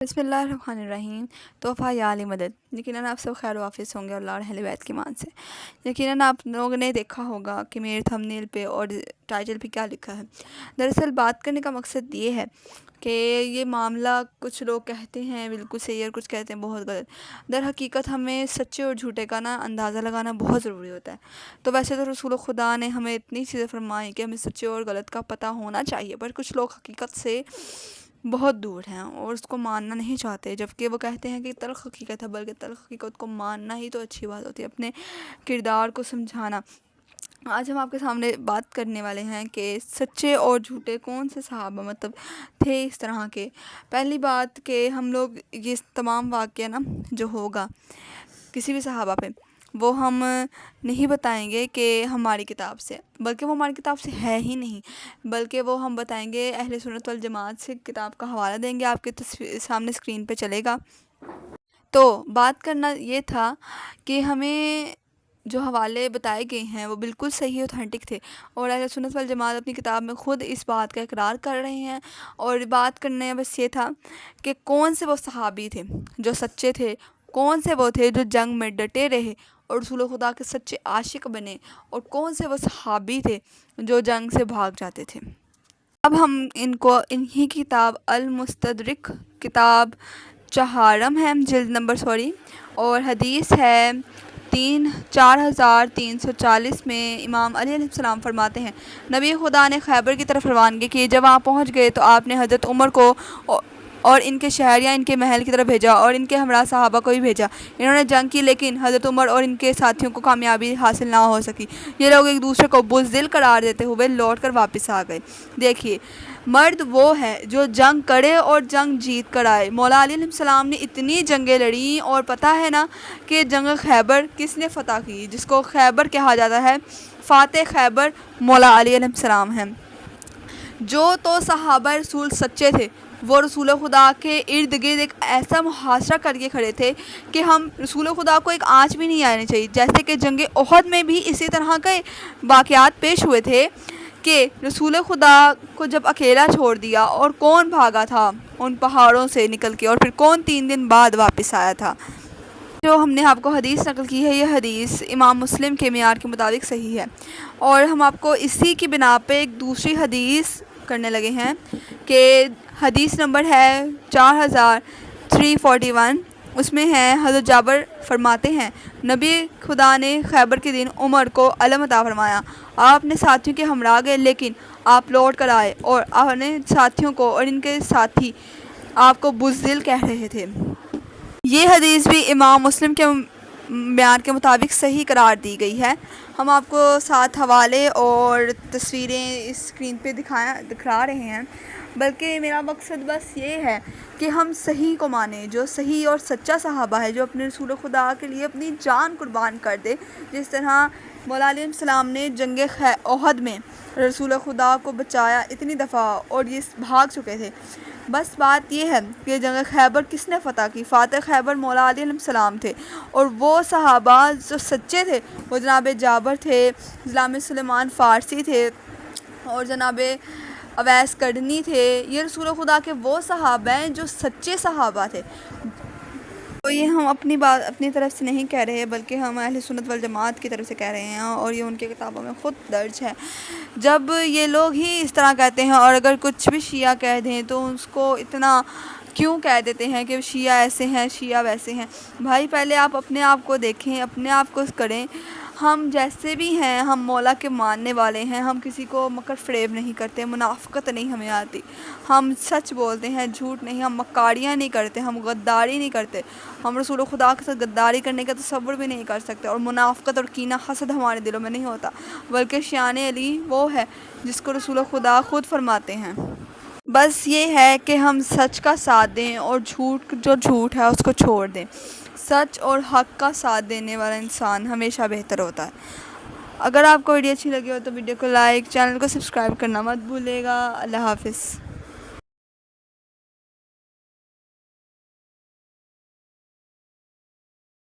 بسم اللہ الرحمن الرحیم۔ تحفہ یا علی مدد۔ یقیناً آپ سب خیر و عافیت ہوں گے اللہ اور اہل بیت کی مان سے۔ یقیناً آپ لوگوں نے دیکھا ہوگا کہ میرے تھمبنیل پہ اور ٹائٹل پہ کیا لکھا ہے۔ دراصل بات کرنے کا مقصد یہ ہے کہ یہ معاملہ کچھ لوگ کہتے ہیں بالکل صحیح اور کچھ کہتے ہیں بہت غلط۔ در حقیقت ہمیں سچے اور جھوٹے کا اندازہ لگانا بہت ضروری ہوتا ہے۔ تو ویسے تو رسول خدا نے ہمیں اتنی چیزیں فرمائی کہ ہمیں سچے اور غلط کا پتہ ہونا چاہیے، پر کچھ لوگ حقیقت سے بہت دور ہیں اور اس کو ماننا نہیں چاہتے، جبکہ وہ کہتے ہیں کہ تلخ حقیقت ہے، بلکہ تلخ حقیقت کو ماننا ہی تو اچھی بات ہوتی ہے، اپنے کردار کو سمجھانا۔ آج ہم آپ کے سامنے بات کرنے والے ہیں کہ سچے اور جھوٹے کون سے صحابہ تھے اس طرح کے۔ پہلی بات کہ ہم لوگ یہ تمام واقعہ جو ہوگا کسی بھی صحابہ پہ، وہ ہم نہیں بتائیں گے کہ ہماری کتاب سے، بلکہ وہ ہماری کتاب سے ہے ہی نہیں، بلکہ وہ ہم بتائیں گے اہل سنت والجماعت سے کتاب کا حوالہ دیں گے، آپ کے سامنے اسکرین پہ چلے گا۔ تو بات کرنا یہ تھا کہ ہمیں جو حوالے بتائے گئے ہیں وہ بالکل صحیح اوتھینٹک تھے، اور اہل سنت والجماعت اپنی کتاب میں خود اس بات کا اقرار کر رہے ہیں۔ اور بات کرنے بس یہ تھا کہ کون سے وہ صحابی تھے جو سچے تھے، کون سے وہ تھے جو جنگ میں ڈٹے رہے اور رسول خدا کے سچے عاشق بنے، اور کون سے وہ صحابی تھے جو جنگ سے بھاگ جاتے تھے۔ اب ہم ان کو انہی کتاب المستدرک، کتاب چہارم ہے، جلد نمبر اور حدیث ہے 4340 میں امام علی علیہ السلام فرماتے ہیں، نبی خدا نے خیبر کی طرف روانگی کی، جب وہاں پہنچ گئے تو آپ نے حضرت عمر کو اور ان کے شہر یا ان کے محل کی طرف بھیجا، اور ان کے ہمراہ صحابہ کو بھی بھیجا۔ انہوں نے جنگ کی، لیکن حضرت عمر اور ان کے ساتھیوں کو کامیابی حاصل نہ ہو سکی۔ یہ لوگ ایک دوسرے کو بزدل قرار دیتے ہوئے لوٹ کر واپس آ گئے۔ دیکھیے، مرد وہ ہے جو جنگ کرے اور جنگ جیت کر آئے۔ مولا علی علیہ السلام نے اتنی جنگیں لڑیں، اور پتہ ہے نا کہ جنگ خیبر کس نے فتح کی، جس کو خیبر کہا جاتا ہے، فاتح خیبر مولا علی علیہ السلام ہیں۔ جو تو صحابہ رسول سچے تھے، وہ رسول خدا کے ارد گرد ایک ایسا محاصرہ کر کے کھڑے تھے کہ ہم رسول خدا کو ایک آنچ بھی نہیں آنی چاہیے۔ جیسے کہ جنگ احد میں بھی اسی طرح کے واقعات پیش ہوئے تھے کہ رسول خدا کو جب اکیلا چھوڑ دیا، اور کون بھاگا تھا ان پہاڑوں سے نکل کے، اور پھر کون 3 دن بعد واپس آیا تھا۔ جو ہم نے آپ کو حدیث نقل کی ہے، یہ حدیث امام مسلم کے معیار کے مطابق صحیح ہے، اور ہم آپ کو اسی کی بنا پہ ایک دوسری حدیث کرنے لگے ہیں کہ حدیث نمبر ہے 4341۔ اس میں ہے، حضرت جابر فرماتے ہیں، نبی خدا نے خیبر کے دن عمر کو علم عطا فرمایا، آپ نے ساتھیوں کے ہمراہ گئے، لیکن آپ لوٹ کر آئے، اور آپ نے ساتھیوں کو اور ان کے ساتھی آپ کو بزدل کہہ رہے تھے۔ یہ حدیث بھی امام مسلم کے بیان کے مطابق صحیح قرار دی گئی ہے۔ ہم آپ کو ساتھ حوالے اور تصویریں اسکرین پہ دکھا رہے ہیں، بلکہ میرا مقصد بس یہ ہے کہ ہم صحیح کو مانیں، جو صحیح اور سچا صحابہ ہے، جو اپنے رسول خدا کے لیے اپنی جان قربان کر دے، جس طرح مولا علیہ السلام نے جنگ احد میں رسول خدا کو بچایا اتنی دفعہ، اور یہ بھاگ چکے تھے۔ بس بات یہ ہے کہ جنگ خیبر کس نے فتح کی؟ فاتح خیبر مولا علیہ السلام تھے، اور وہ صحابہ جو سچے تھے وہ جناب جابر تھے، جناب سلیمان فارسی تھے، اور جناب اویس کرنی تھے۔ یہ رسول خدا کے وہ صحابہ ہیں جو سچے صحابہ تھے۔ تو یہ ہم اپنی بات اپنی طرف سے نہیں کہہ رہے، بلکہ ہم اہل سنت والجماعت کی طرف سے کہہ رہے ہیں، اور یہ ان کی کتابوں میں خود درج ہے۔ جب یہ لوگ ہی اس طرح کہتے ہیں، اور اگر کچھ بھی شیعہ کہہ دیں تو اس کو اتنا کیوں کہہ دیتے ہیں کہ شیعہ ایسے ہیں، شیعہ ویسے ہیں۔ بھائی پہلے آپ اپنے آپ کو دیکھیں، اپنے آپ کو کریں۔ ہم جیسے بھی ہیں، ہم مولا کے ماننے والے ہیں، ہم کسی کو مکر فریب نہیں کرتے، منافقت نہیں ہمیں آتی، ہم سچ بولتے ہیں، جھوٹ نہیں، ہم مکاریاں نہیں کرتے، ہم غداری نہیں کرتے، ہم رسول خدا کے ساتھ غداری کرنے کا تصور بھی نہیں کر سکتے، اور منافقت اور کینہ حسد ہمارے دلوں میں نہیں ہوتا، بلکہ شان علی وہ ہے جس کو رسول خدا خود فرماتے ہیں۔ بس یہ ہے کہ ہم سچ کا ساتھ دیں، اور جھوٹ ہے اس کو چھوڑ دیں۔ سچ اور حق کا ساتھ دینے والا انسان ہمیشہ بہتر ہوتا ہے۔ اگر آپ کو ویڈیو اچھی لگی ہو تو ویڈیو کو لائک، چینل کو سبسکرائب کرنا مت بھولے گا۔ اللہ حافظ۔